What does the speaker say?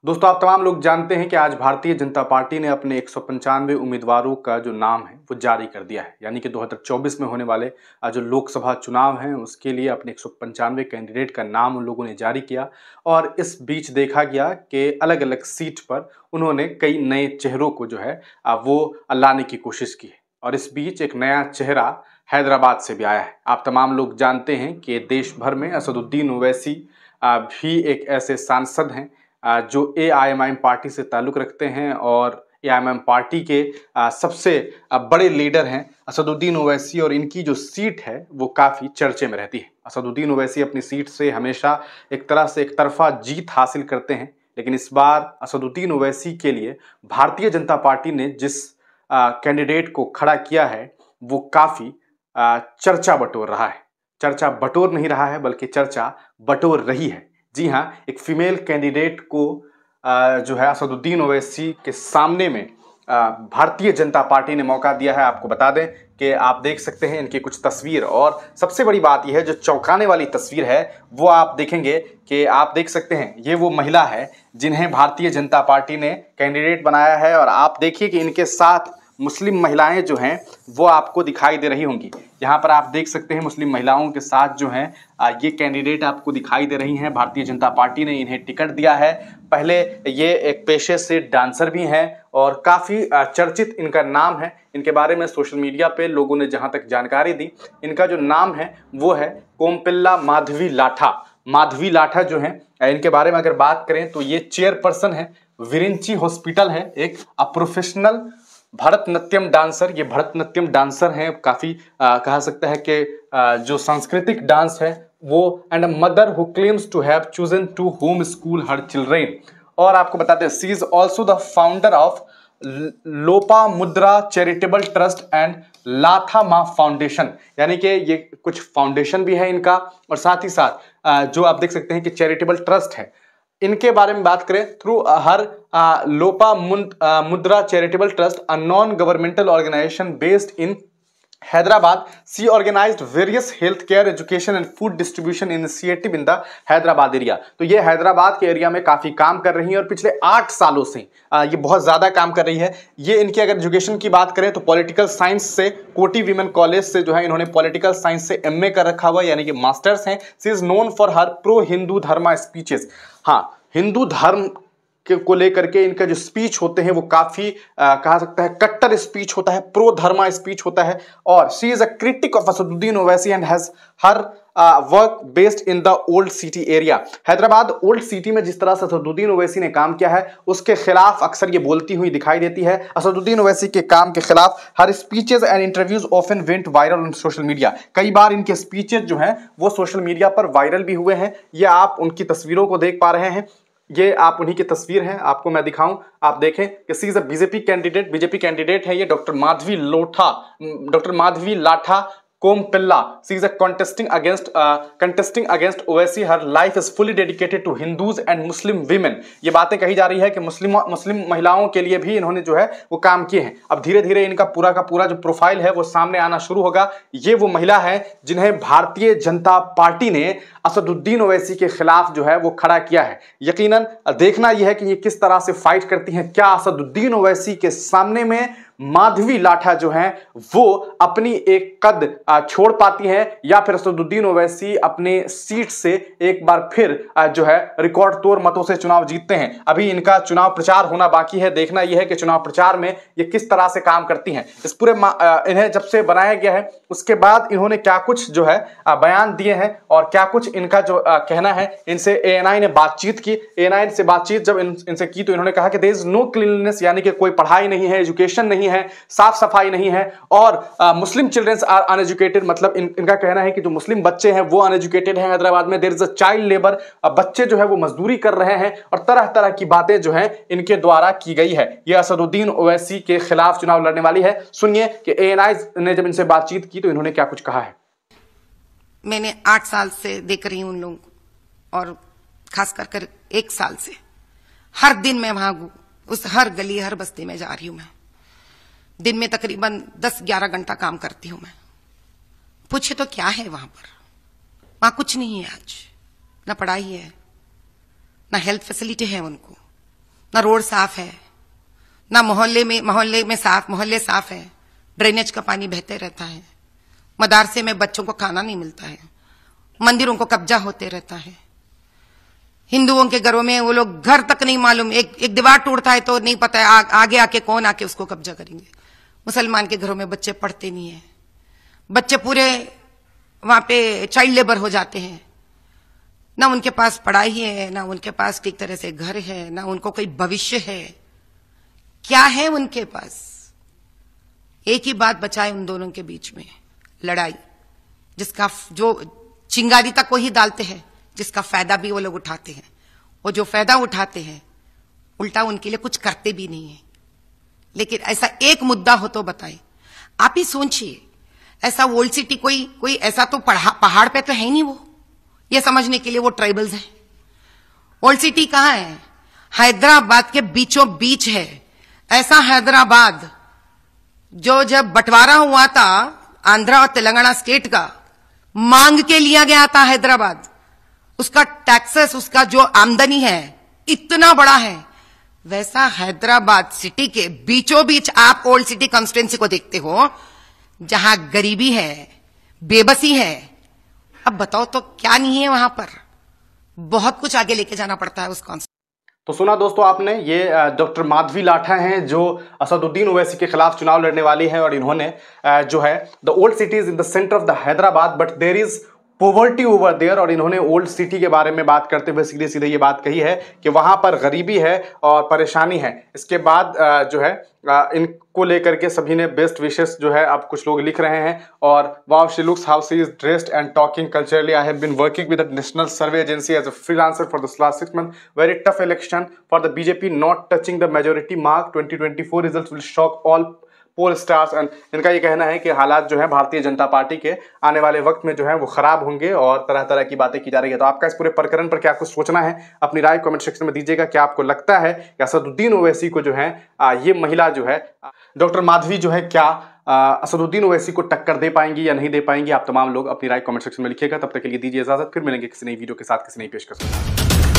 दोस्तों, आप तमाम लोग जानते हैं कि आज भारतीय जनता पार्टी ने अपने 195 उम्मीदवारों का जो नाम है वो जारी कर दिया है। यानी कि 2024 में होने वाले जो लोकसभा चुनाव हैं उसके लिए अपने 195 कैंडिडेट का नाम उन लोगों ने जारी किया। और इस बीच देखा गया कि अलग अलग सीट पर उन्होंने कई नए चेहरों को जो है वो लाने की कोशिश की है। और इस बीच एक नया चेहरा हैदराबाद से भी आया है। आप तमाम लोग जानते हैं कि देश भर में असदुद्दीन ओवैसी भी एक ऐसे सांसद हैं जो एआईएमआईएम पार्टी से ताल्लुक़ रखते हैं और एआईएमआईएम पार्टी के सबसे बड़े लीडर हैं असदुद्दीन ओवैसी। और इनकी जो सीट है वो काफ़ी चर्चे में रहती है। असदुद्दीन ओवैसी अपनी सीट से हमेशा एक तरह से एक तरफा जीत हासिल करते हैं, लेकिन इस बार असदुद्दीन ओवैसी के लिए भारतीय जनता पार्टी ने जिस कैंडिडेट को खड़ा किया है वो काफ़ी चर्चा बटोर रहा है। चर्चा बटोर नहीं रहा है बल्कि चर्चा बटोर रही है। जी हाँ, एक फीमेल कैंडिडेट को जो है असदुद्दीन ओवैसी के सामने में भारतीय जनता पार्टी ने मौका दिया है। आपको बता दें कि आप देख सकते हैं इनकी कुछ तस्वीर, और सबसे बड़ी बात यह है जो चौंकाने वाली तस्वीर है वो आप देखेंगे कि आप देख सकते हैं ये वो महिला है जिन्हें भारतीय जनता पार्टी ने कैंडिडेट बनाया है। और आप देखिए कि इनके साथ मुस्लिम महिलाएं जो हैं वो आपको दिखाई दे रही होंगी। यहाँ पर आप देख सकते हैं मुस्लिम महिलाओं के साथ जो हैं ये कैंडिडेट आपको दिखाई दे रही हैं। भारतीय जनता पार्टी ने इन्हें टिकट दिया है। पहले ये एक पेशे से डांसर भी हैं और काफ़ी चर्चित इनका नाम है। इनके बारे में सोशल मीडिया पे लोगों ने जहाँ तक जानकारी दी, इनका जो नाम है वो है कोमपिल्ला माधवी लाठा। माधवी लाठा जो है इनके बारे में अगर बात करें तो ये चेयरपर्सन है विरिंची हॉस्पिटल है, एक प्रोफेशनल भरतनाट्यम डांसर। ये भरतनाट्यम डांसर हैं, काफ़ी कहा सकता है कि जो सांस्कृतिक डांस है वो, and a mother who claims to have chosen to home school her children. और आपको बताते हैं she is also the founder of Lopa मुद्रा चैरिटेबल ट्रस्ट एंड लाथा माँ फाउंडेशन। यानी कि ये कुछ फाउंडेशन भी है इनका, और साथ ही साथ जो आप देख सकते हैं कि चैरिटेबल ट्रस्ट है। इनके बारे में बात करें, थ्रू हर लोपा मुद्रा charitable trust, a non governmental organisation based in Hyderabad, she organised various health care education and food distribution initiative in the Hyderabad area. तो ये हैदराबाद के एरिया में काफ़ी काम कर रही है और पिछले 8 सालों से ये बहुत ज़्यादा काम कर रही है। ये इनकी अगर एजुकेशन की बात करें तो पॉलिटिकल साइंस से कोटी वीमेन कॉलेज से जो है इन्होंने पॉलिटिकल साइंस से एमए कर रखा हुआ, यानी कि मास्टर्स हैं। She is known for her pro Hindu dharma speeches. हाँ, हिंदू धर्म को लेकर के इनका जो स्पीच होते हैं वो काफ़ी कहा सकता है कट्टर स्पीच होता है, प्रो धर्मा स्पीच होता है। और she is a critic of Asaduddin Owaisi and has her work based in the old city area. Hyderabad old city में जिस तरह से असदुद्दीन ओवैसी ने काम किया है उसके खिलाफ अक्सर ये बोलती हुई दिखाई देती है। असदुद्दीन ओवैसी के काम के खिलाफ her speeches and interviews often went viral on social media. कई बार इनके स्पीचेज जो हैं वो सोशल मीडिया पर वायरल भी हुए हैं। ये आप उनकी तस्वीरों को देख पा रहे हैं, ये आप उन्हीं की तस्वीर है, आपको मैं दिखाऊं, आप देखें कि she is a BJP candidate है ये doctor Madhavi Latha Kompella. She is a contesting against Owaisi. Her life is fully dedicated to Hindus and Muslim women. ये बातें कही जा रही है कि मुस्लिम महिलाओं के लिए भी इन्होंने जो है वो काम किए हैं। अब धीरे धीरे इनका पूरा का पूरा जो प्रोफाइल है वो सामने आना शुरू होगा। ये वो महिला है जिन्हें भारतीय जनता पार्टी ने असदुद्दीन ओवैसी के खिलाफ जो है वो खड़ा किया है। यकीनन देखना यह है कि ये किस तरह से फाइट करती हैं। क्या असदुद्दीन ओवैसी के सामने में माधवी लाठा जो है वो अपनी एक कद छोड़ पाती है, या फिर असदुद्दीन ओवैसी अपने सीट से एक बार फिर जो है रिकॉर्ड तोड़ मतों से चुनाव जीतते हैं। अभी इनका चुनाव प्रचार होना बाकी है। देखना यह है कि चुनाव प्रचार में ये किस तरह से काम करती हैं। इस पूरे इन्हें जब से बनाया गया है उसके बाद इन्होंने क्या कुछ जो है बयान दिए हैं और क्या कुछ इनका जो कहना है। इनसे एएनआई ने बातचीत की। एएनआई से बातचीत जब इनसे की तो इन्होंने कहा कि देयर इज नो क्लीनलीनेस, यानी कि कोई पढ़ाई नहीं है, एजुकेशन नहीं है, साफ सफाई नहीं है, और मुस्लिम चिल्ड्रंस आर अनएजुकेटेड। मतलब इनका कहना है कि जो मुस्लिम बच्चे हैं वो अनएजुकेटेड हैं हैदराबाद में। There is a child labour, बच्चे जो है वो मजदूरी कर रहे हैं, और तरह तरह की बातें जो हैं इनके द्वारा की गई है। ये असदुद्दीन ओवैसी के खिलाफ चुनाव लड़ने वाली है। सुनिए कि एएनआई ने जब इनसे बातचीत की तो इन्होंने क्या कुछ कहा है। मैंने 8 साल से देख रही हूं उन लोगों को, और खास कर 1 साल से हर दिन मैं वहां उस हर गली हर बस्ती में जा रही हूं। मैं दिन में तकरीबन 10-11 घंटा काम करती हूं। मैं पूछे तो क्या है वहां पर? वहां कुछ नहीं है आज, ना पढ़ाई है, ना हेल्थ फैसिलिटी है उनको, ना रोड साफ है, ना मोहल्ले साफ है, ड्रेनेज का पानी बहते रहता है, मदरसे में बच्चों को खाना नहीं मिलता है, मंदिरों को कब्जा होते रहता है। हिंदुओं के घरों में वो लोग घर तक नहीं मालूम, एक दीवार टूटता है तो नहीं पता है आगे आके कौन आके उसको कब्जा करेंगे। मुसलमान के घरों में बच्चे पढ़ते नहीं है, बच्चे पूरे वहां पे चाइल्ड लेबर हो जाते हैं। ना उनके पास पढ़ाई है, ना उनके पास ठीक तरह से घर है, ना उनको कोई भविष्य है। क्या है उनके पास? एक ही बात बचाए उन दोनों के बीच में, लड़ाई, जिसका जो चिंगारी तक वो ही डालते हैं, जिसका फायदा भी वो लोग उठाते हैं। वो जो फायदा उठाते हैं उल्टा उनके लिए कुछ करते भी नहीं है। लेकिन ऐसा एक मुद्दा हो तो बताएं। आप ही सोचिए, ऐसा ओल्ड सिटी कोई ऐसा तो पहाड़ पे तो है नहीं वो, ये समझने के लिए वो ट्राइबल्स हैं। ओल्ड सिटी कहां है? हैदराबाद के बीचों बीच है। ऐसा हैदराबाद जो जब बंटवारा हुआ था आंध्रा और तेलंगाना स्टेट का, मांग के लिया गया था हैदराबाद। उसका टैक्सेस, उसका जो आमदनी है इतना बड़ा है। वैसा हैदराबाद सिटी के बीचों बीच आप ओल्ड सिटी कॉन्स्टिट्यूएंसी को देखते हो, जहां गरीबी है, बेबसी है। अब बताओ तो क्या नहीं है वहां पर? बहुत कुछ आगे लेके जाना पड़ता है उस कॉन्स्टिट्यूएंसी। तो सुना दोस्तों आपने, ये डॉक्टर माधवी लाठा हैं जो असदुद्दीन ओवैसी के खिलाफ चुनाव लड़ने वाली हैं। और इन्होंने जो है the old city is in the centre of the Hyderabad but there is poverty over there. और इन्होंने ओल्ड सिटी के बारे में बात करते हुए सीधे सीधे ये बात कही है कि वहां पर गरीबी है और परेशानी है। इसके बाद जो है इनको लेकर के सभी ने बेस्ट विशेस जो है अब कुछ लोग लिख रहे हैं। और wow she looks how she is dressed and talking culturally. I have been working with the national survey agency as a freelancer for the last 6 months। Very tough election for the BJP not touching the majority mark. 2024 results will shock all pollsters. And इनका ये कहना है कि हालात जो है Bharatiya Janata party के आने वाले वक्त में जो है वो खराब होंगे और तरह तरह की बातें की जा रही है। तो आपका इस पूरे प्रकरण पर क्या कुछ सोचना है, अपनी राय कमेंट सेक्शन में दीजिएगा। क्या आपको लगता है कि असदुद्दीन ओवैसी को जो है ये महिला जो है डॉक्टर माधवी जो है क्या असदुद्दीन ओवैसी को टक्कर दे पाएंगी या नहीं दे पाएंगी? आप तमाम लोग अपनी राय कमेंट सेक्शन में लिखिएगा। तब तक के लिए दीजिए इजाजत, फिर मिलेंगे किसी नई वीडियो के साथ, किसी नई पेशकश के साथ।